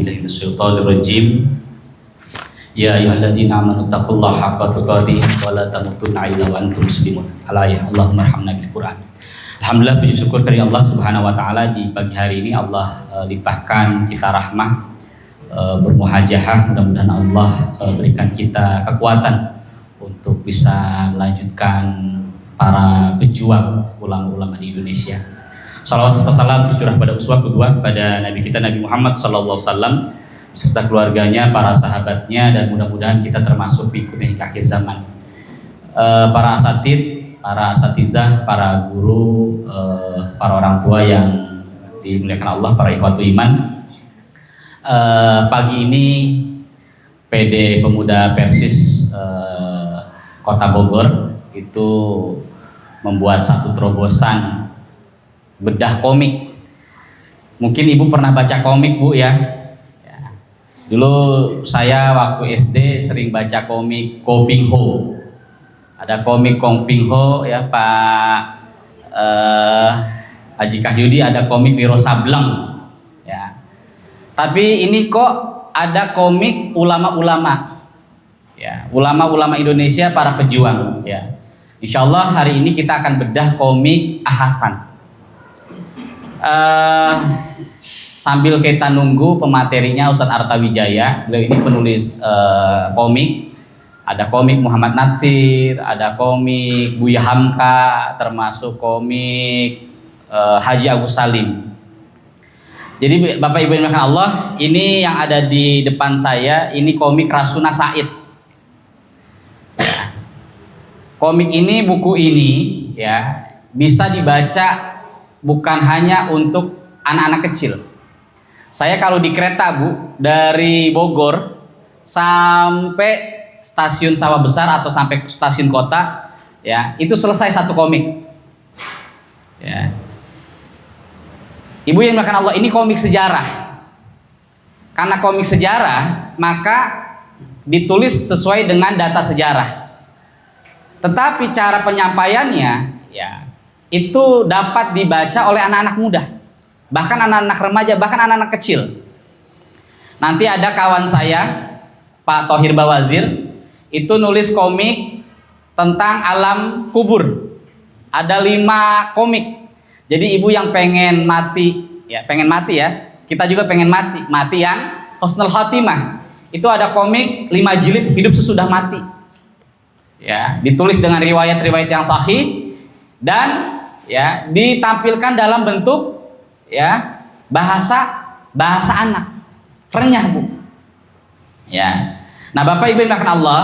billahi minasyaitonir rajim. Ya ayyuhalladzina amanu taqullaha haqqa tuqatih wa la tamutunna illa wa antum muslimun. Allahumma arhamna bil Qur'an. Alhamdulillah, puji syukur kepada Allah Subhanahu wa taala, di pagi hari ini Allah limpahkan kita rahmah, bermuhajahah. Mudah-mudahan Allah berikan kita kekuatan untuk bisa melanjutkan para pejuang ulama-ulama di Indonesia. Salawat serta salam tercurah pada uswah kedua pada Nabi kita Nabi Muhammad sallallahu alaihi wasallam beserta keluarganya, para sahabatnya, dan mudah-mudahan kita termasuk pengikutnya hingga akhir zaman. Para asatizah, para guru, para orang tua yang dimuliakan Allah, para ikhwatu iman. Pagi ini PD Pemuda Persis Kota Bogor itu membuat satu terobosan bedah komik. Mungkin ibu pernah baca komik, Bu, ya. Dulu saya waktu SD sering baca komik Ko Ping Ho. Ada komik Ko Ping Ho, ya, Pak Haji Kahyudi, ada komik Wiro Sableng, ya. Tapi ini kok ada komik ulama-ulama, ya, ulama-ulama Indonesia, para pejuang, ya. Insya Allah hari ini kita akan bedah komik Ahasan. Sambil kita nunggu pematerinya Ustadz Arta Wijaya, beliau ini penulis komik. Ada komik Muhammad Natsir, ada komik Buya Hamka, termasuk komik Haji Agus Salim. Jadi Bapak Ibu yang dimuliakan Allah, ini yang ada di depan saya, ini komik Rasuna Said. Komik ini, buku ini, ya, bisa dibaca bukan hanya untuk anak-anak kecil. Saya kalau di kereta, Bu, dari Bogor sampai stasiun Sawah Besar atau sampai stasiun kota, ya, itu selesai satu komik. Ya. Ibu yang dimuliakan Allah, ini komik sejarah. Karena komik sejarah, maka ditulis sesuai dengan data sejarah. Tetapi cara penyampaiannya, ya, itu dapat dibaca oleh anak-anak muda, bahkan anak-anak remaja, bahkan anak-anak kecil. Nanti ada kawan saya, Pak Thohir Bawazir, itu nulis komik tentang alam kubur. Ada 5 komik. Jadi ibu yang pengen mati, ya, kita juga pengen mati yang husnul khotimah. Itu ada komik 5 jilid hidup sesudah mati. Ya, ditulis dengan riwayat-riwayat yang sahih dan, ya, ditampilkan dalam bentuk, ya, bahasa anak, renyah, Bu. Ya. Nah, Bapak Ibu yang dimuliakan Allah,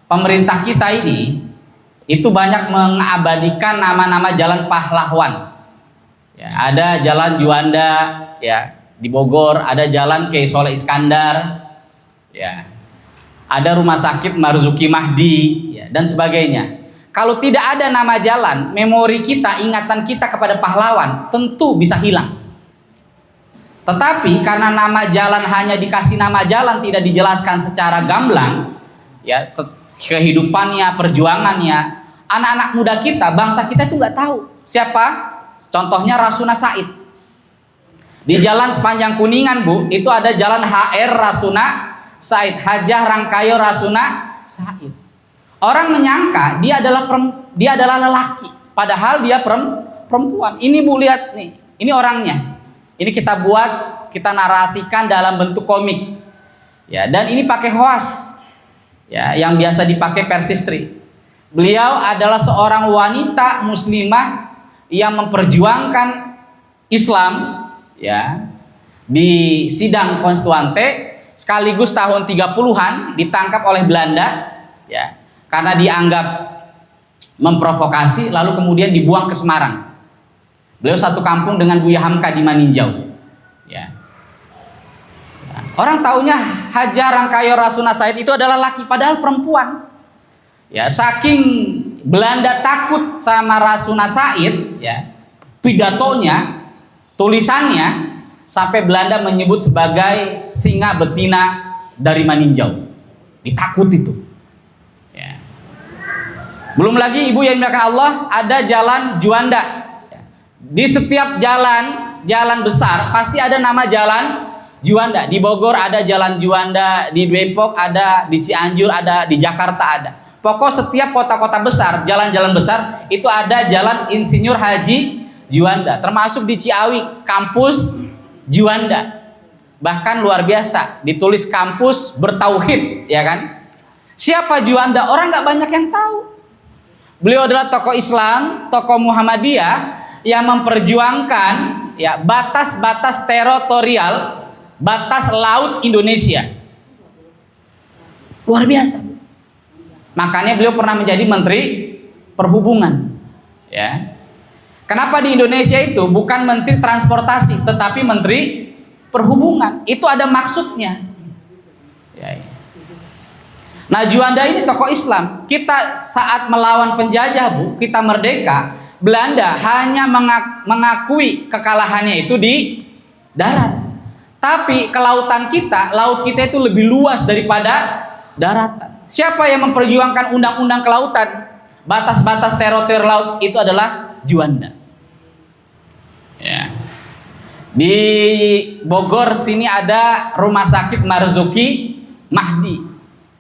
pemerintah kita ini itu banyak mengabadikan nama-nama jalan pahlawan. Ya, ada Jalan Juanda, ya, di Bogor, ada Jalan Kiai Soleh Iskandar, ya. Ada Rumah Sakit Marzuki Mahdi, ya, dan sebagainya. Kalau tidak ada nama jalan, memori kita, ingatan kita kepada pahlawan tentu bisa hilang. Tetapi karena nama jalan hanya dikasih nama jalan, tidak dijelaskan secara gamblang, ya, kehidupannya, perjuangannya, anak-anak muda kita, bangsa kita itu nggak tahu siapa. Contohnya Rasuna Said. Di jalan sepanjang Kuningan, Bu, itu ada jalan HR Rasuna Said, Hajah Rangkayo Rasuna Said. Orang menyangka dia adalah lelaki, padahal dia perempuan. Ini, Bu, lihat nih, ini orangnya. Ini kita buat, kita narasikan dalam bentuk komik, ya, dan ini pakai hoas, ya, yang biasa dipakai persistri. Beliau adalah seorang wanita muslimah yang memperjuangkan Islam, ya, di sidang konstituante, sekaligus tahun 30-an ditangkap oleh Belanda, ya, karena dianggap memprovokasi, lalu kemudian dibuang ke Semarang. Beliau satu kampung dengan Buya Hamka di Maninjau, ya. Orang taunya Hajar Rangkayo Rasuna Said itu adalah laki, padahal perempuan. Ya, saking Belanda takut sama Rasuna Said, ya, pidatonya, tulisannya, sampai Belanda menyebut sebagai singa betina dari Maninjau. Ditakut itu. Ya. Belum lagi, Ibu yang dimuliakan Allah, ada Jalan Juanda. Di setiap jalan besar pasti ada nama jalan Juanda. Di Bogor ada Jalan Juanda, di Depok ada, di Cianjur ada, di Jakarta ada. Pokok setiap kota-kota besar, jalan-jalan besar itu ada Jalan Insinyur Haji Juanda. Termasuk di Ciawi, kampus Juanda. Bahkan luar biasa, ditulis kampus bertauhid, ya kan? Siapa Juanda? Orang nggak banyak yang tahu. Beliau adalah tokoh Islam, tokoh Muhammadiyah yang memperjuangkan ya batas-batas teritorial, batas laut Indonesia. Luar biasa. Makanya beliau pernah menjadi Menteri Perhubungan. Ya. Kenapa di Indonesia itu bukan Menteri Transportasi, tetapi Menteri Perhubungan? Itu ada maksudnya. Ya, ya. Nah, Juanda ini tokoh Islam. Kita saat melawan penjajah, Bu, kita merdeka, Belanda hanya mengakui kekalahannya itu di darat. Tapi kelautan kita, laut kita itu lebih luas daripada daratan. Siapa yang memperjuangkan undang-undang kelautan? Batas-batas teritorial laut itu adalah Juanda. Ya. Di Bogor sini ada Rumah Sakit Marzuki Mahdi.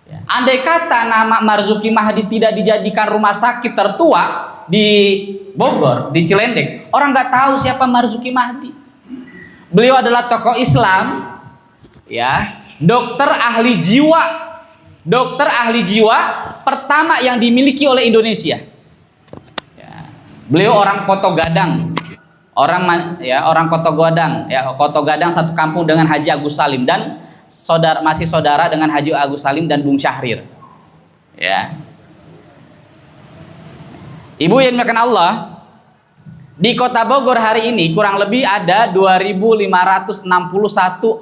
Ya. Andai kata nama Marzuki Mahdi tidak dijadikan rumah sakit tertua di Bogor, di Cilendek, orang nggak tahu siapa Marzuki Mahdi. Beliau adalah tokoh Islam, ya, dokter ahli jiwa. Dokter ahli jiwa pertama yang dimiliki oleh Indonesia. Ya. Beliau orang Koto Gadang, orang Koto Gadang, ya, Koto Gadang satu kampung dengan Haji Agus Salim dan masih saudara dengan Haji Agus Salim dan Bung Syahrir. Ya. Ibu yang dimuliakan Allah, di Kota Bogor hari ini kurang lebih ada 2.561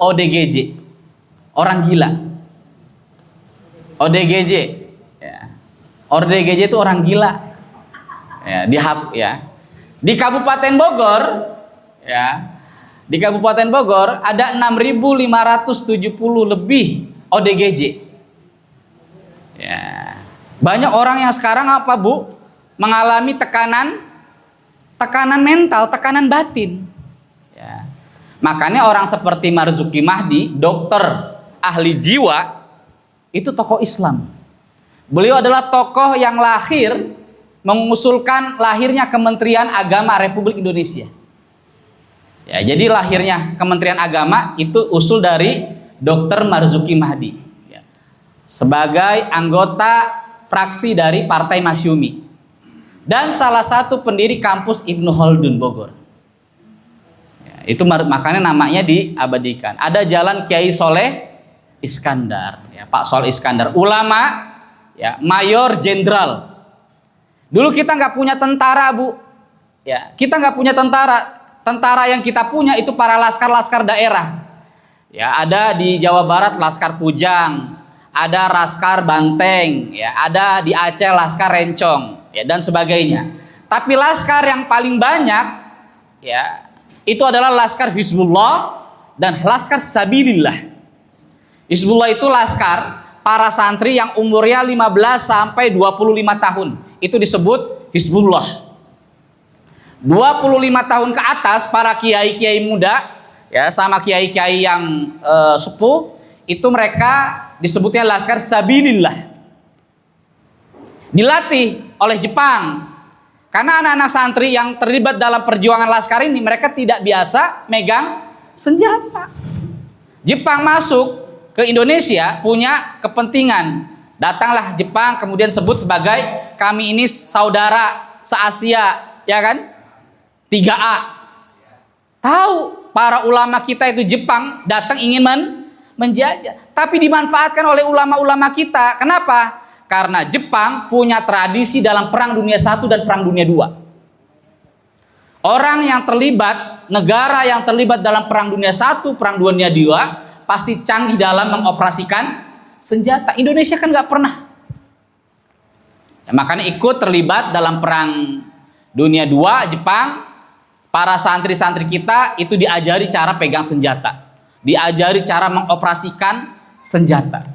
ODGJ, orang gila. ODGJ, ya. ODGJ itu orang gila, ya, di Kabupaten Bogor, ya, di Kabupaten Bogor ada 6.570 lebih ODGJ, ya. Banyak orang yang sekarang apa, Bu, mengalami tekanan mental, tekanan batin, ya. Makanya orang seperti Marzuki Mahdi, dokter ahli jiwa, itu tokoh Islam. Beliau adalah tokoh yang lahir mengusulkan lahirnya Kementerian Agama Republik Indonesia. Ya, jadi lahirnya Kementerian Agama itu usul dari Dr. Marzuki Mahdi, ya, sebagai anggota fraksi dari Partai Masyumi dan salah satu pendiri kampus Ibnu Khaldun Bogor. Ya, itu makanya namanya diabadikan. Ada Jalan Kiai Soleh Iskandar, ya, Pak Soleh Iskandar, ulama, ya, mayor jenderal. Dulu kita nggak punya tentara, Bu, ya, kita nggak punya tentara. Tentara yang kita punya itu para laskar daerah, ya, ada di Jawa Barat Laskar Kujang, ada Laskar Banteng, ya, ada di Aceh Laskar Rencong, ya, dan sebagainya. Tapi laskar yang paling banyak, ya, itu adalah Laskar Hizbullah dan Laskar Sabilillah. Hizbullah itu laskar para santri yang umurnya 15 sampai 25 tahun. Itu disebut Hizbullah. 25 tahun ke atas para kiai-kiai muda, ya, sama kiai-kiai yang sepuh, itu mereka disebutnya Laskar Sabilillah. Dilatih oleh Jepang. Karena anak-anak santri yang terlibat dalam perjuangan laskar ini mereka tidak biasa megang senjata. Jepang masuk ke Indonesia punya kepentingan. Datanglah Jepang kemudian sebut sebagai kami ini saudara se-Asia, ya kan? 3A. Tahu para ulama kita itu Jepang datang ingin menjajah, tapi dimanfaatkan oleh ulama-ulama kita. Kenapa? Karena Jepang punya tradisi dalam Perang Dunia I dan Perang Dunia II. Orang yang terlibat, negara yang terlibat dalam Perang Dunia I, Perang Dunia II pasti canggih dalam mengoperasikan senjata. Indonesia kan nggak pernah, ya, makanya ikut terlibat dalam Perang Dunia II. Jepang, para santri-santri kita itu diajari cara pegang senjata, diajari cara mengoperasikan senjata.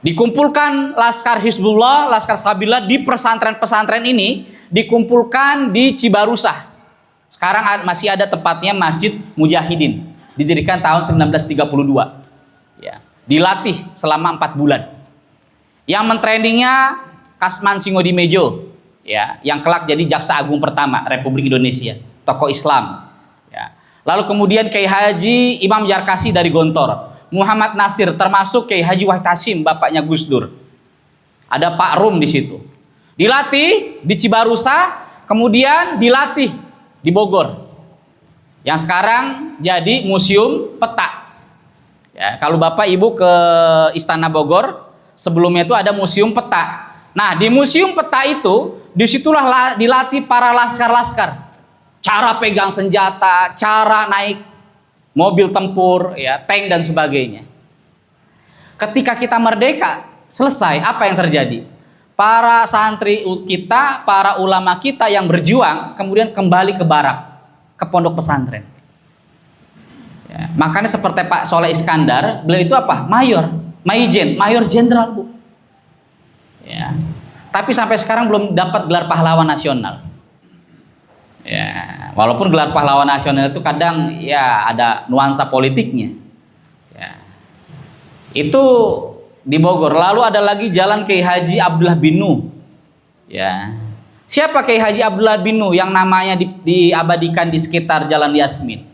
Dikumpulkan Laskar Hizbullah, Laskar Sabilillah di pesantren-pesantren ini, dikumpulkan di Cibarusah. Sekarang masih ada tempatnya Masjid Mujahidin. didirikan tahun 1932. Ya, dilatih selama 4 bulan. Yang mentrendingnya Kasman Singodimedjo, ya, yang kelak jadi Jaksa Agung pertama Republik Indonesia, tokoh Islam. Ya. Lalu kemudian Kiai Haji Imam Yarkasi dari Gontor, Muhammad Nasir, termasuk Kiai Haji Wahid Hasyim, bapaknya Gus Dur. Ada Pak Rum di situ. Dilatih di Cibarusa, kemudian dilatih di Bogor. Yang sekarang jadi Museum Peta. Ya, kalau Bapak Ibu ke Istana Bogor, sebelumnya itu ada Museum Peta. Nah, di Museum Peta itu, disitulah dilatih para laskar-laskar. Cara pegang senjata, cara naik mobil tempur, ya, tank dan sebagainya. Ketika kita merdeka, selesai, apa yang terjadi? Para santri kita, para ulama kita yang berjuang, kemudian kembali ke barak, ke pondok pesantren. Ya, makanya seperti Pak Soleh Iskandar, beliau itu apa? Mayor, mayor jenderal, Bu. Ya. Tapi sampai sekarang belum dapat gelar pahlawan nasional. Ya, walaupun gelar pahlawan nasional itu kadang ya ada nuansa politiknya. Ya. Itu di Bogor. Lalu ada lagi Jalan Kiai Haji Abdullah bin Nuh. Ya. Siapa Kiai Haji Abdullah bin Nuh yang namanya diabadikan di sekitar Jalan Yasmin?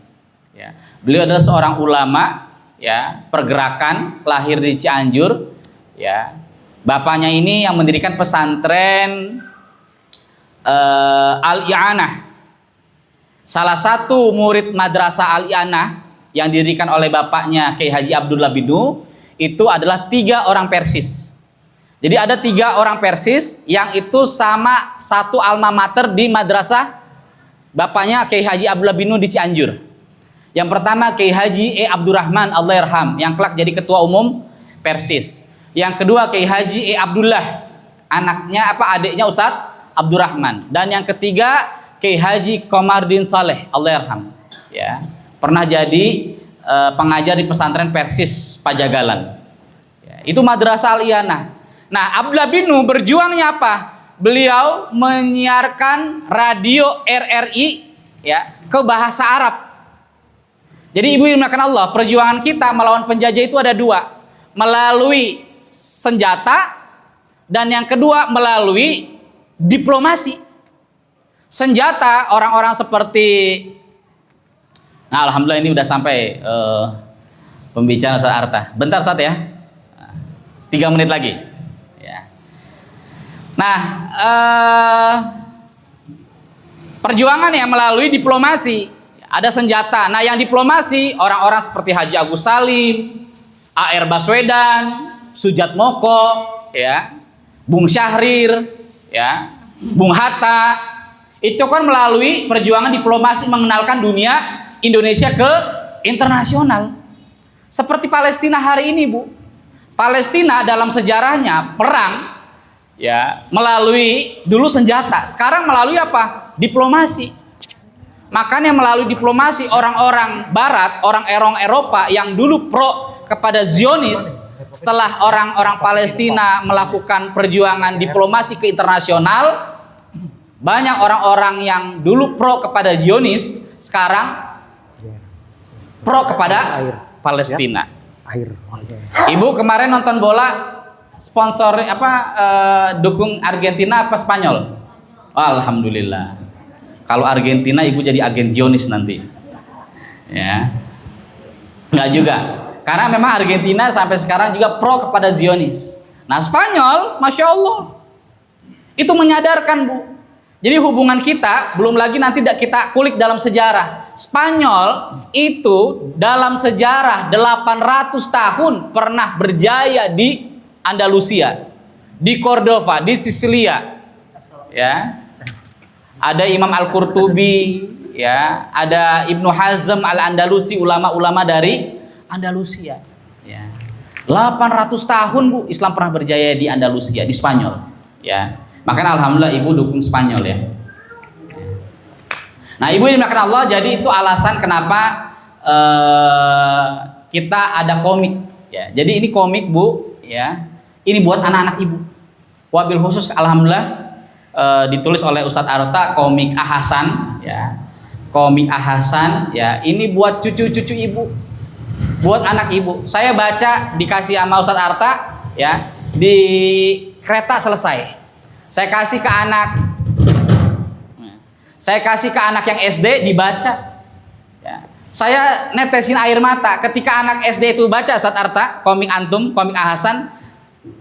Ya. Beliau adalah seorang ulama, ya, pergerakan, lahir di Cianjur, ya. Bapaknya ini yang mendirikan pesantren Al-I'anah. Salah satu murid madrasah Al-I'anah yang didirikan oleh bapaknya Kiai Haji Abdullah bin Nuh itu adalah 3 orang Persis. Jadi ada 3 orang Persis yang itu sama satu alma mater di madrasah bapaknya Kiai Haji Abdullah bin Nuh di Cianjur. Yang pertama Kiai Haji Abdurrahman Allahyarham yang kelak jadi ketua umum Persis. Yang kedua Kiai Haji Abdullah, adiknya Ustadz Abdurrahman. Dan yang ketiga Kiai Haji Komardin Saleh Allahyarham. Ya, pernah jadi pengajar di pesantren Persis Pajagalan. Ya, itu madrasah Al-I'anah. Nah, Abdullah bin Nuh berjuangnya apa? Beliau menyiarkan radio RRI, ya, ke bahasa Arab. Jadi ibu dimuliakan Allah, perjuangan kita melawan penjajah itu ada 2, melalui senjata, dan yang kedua melalui diplomasi. Senjata orang-orang seperti, nah alhamdulillah ini udah sampai pembicaraan Ustaz Arta. Bentar Ustaz ya, 3 menit lagi. Ya. Nah, perjuangan ya melalui diplomasi, ada senjata. Nah yang diplomasi orang-orang seperti Haji Agus Salim, A.R. Baswedan, Sujat Moko, ya, Bung Syahrir, ya, Bung Hatta, itu kan melalui perjuangan diplomasi mengenalkan dunia Indonesia ke internasional. Seperti Palestina hari ini, Bu. Palestina dalam sejarahnya perang, ya, melalui dulu senjata, sekarang melalui apa? Diplomasi. Makanya melalui diplomasi orang-orang Barat, orang Eropa yang dulu pro kepada Zionis, setelah orang-orang Palestina melakukan perjuangan diplomasi ke internasional, banyak orang-orang yang dulu pro kepada Zionis sekarang pro kepada Palestina. Ibu kemarin nonton bola, sponsor apa, dukung Argentina apa Spanyol? Alhamdulillah. Kalau Argentina ibu jadi agen Zionis nanti. Ya. Enggak juga. Karena memang Argentina sampai sekarang juga pro kepada Zionis. Nah Spanyol, Masya Allah, itu menyadarkan, Bu. Jadi hubungan kita, belum lagi nanti kita kulik dalam sejarah. Spanyol itu dalam sejarah 800 tahun pernah berjaya di Andalusia, di Cordova, di Sisilia. Ya. Ada Imam Al-Qurtubi, ya, ada Ibnu Hazm Al-Andalusi, ulama-ulama dari Andalusia, ya. 800 tahun, Bu, Islam pernah berjaya di Andalusia, di Spanyol, ya. Makanya alhamdulillah ibu dukung Spanyol, ya. Nah, ibu dimakan Allah, jadi itu alasan kenapa kita ada komik, ya. Jadi ini komik, Bu, ya. Ini buat anak-anak ibu. Wabil khusus alhamdulillah ditulis oleh Ustadz Arta, komik Ahasan, ya. komik Ahasan ya, ini buat cucu-cucu ibu, buat anak ibu. Saya baca dikasih sama Ustadz Arta ya, di kereta selesai. Saya kasih ke anak, yang SD dibaca. Ya. Saya netesin air mata ketika anak SD itu baca Ustadz Arta, komik antum, komik Ahasan,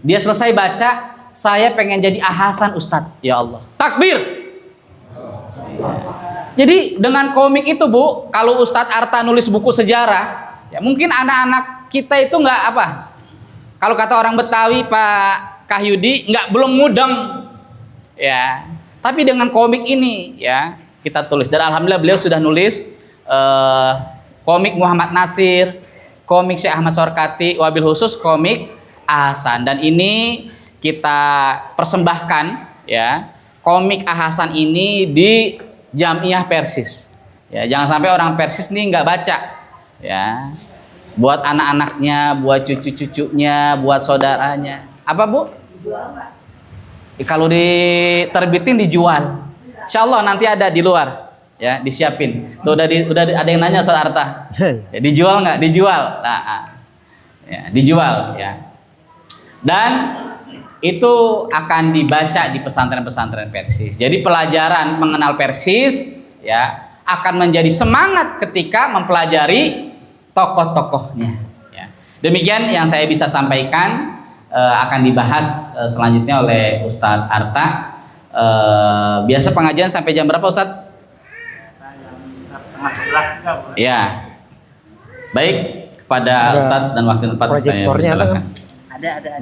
dia selesai baca, saya pengen jadi Ahasan Ustadz. Ya Allah, takbir. Jadi dengan komik itu Bu, kalau Ustadz Arta nulis buku sejarah, ya mungkin anak-anak kita itu nggak apa, kalau kata orang Betawi Pak Kahyudi, belum mudeng ya. Tapi dengan komik ini ya kita tulis, dan alhamdulillah beliau sudah nulis komik Muhammad Nasir, komik Syekh Ahmad Sorkati, wabil khusus komik Ahasan. Dan ini kita persembahkan ya, komik Ahasan ini di Jamiah Persis. Ya, jangan sampai orang Persis nih nggak baca. Ya, buat anak-anaknya, buat cucu-cucunya, buat saudaranya. Apa Bu? Kalau diterbitin dijual. Insya Allah nanti ada di luar, ya disiapin. Tuh udah ada yang nanya Ustadz Arta. Ya, dijual nggak? Dijual. Nah, ya, dijual ya. Dan itu akan dibaca di pesantren-pesantren Persis. Jadi pelajaran mengenal Persis ya akan menjadi semangat ketika mempelajari tokoh-tokohnya. Ya. Demikian yang saya bisa sampaikan, akan dibahas selanjutnya oleh Ustadz Arta. Biasa pengajian sampai jam berapa Ustadz? Ya. Baik, kepada Ustadz dan waktu tempat saya silakan. Ada.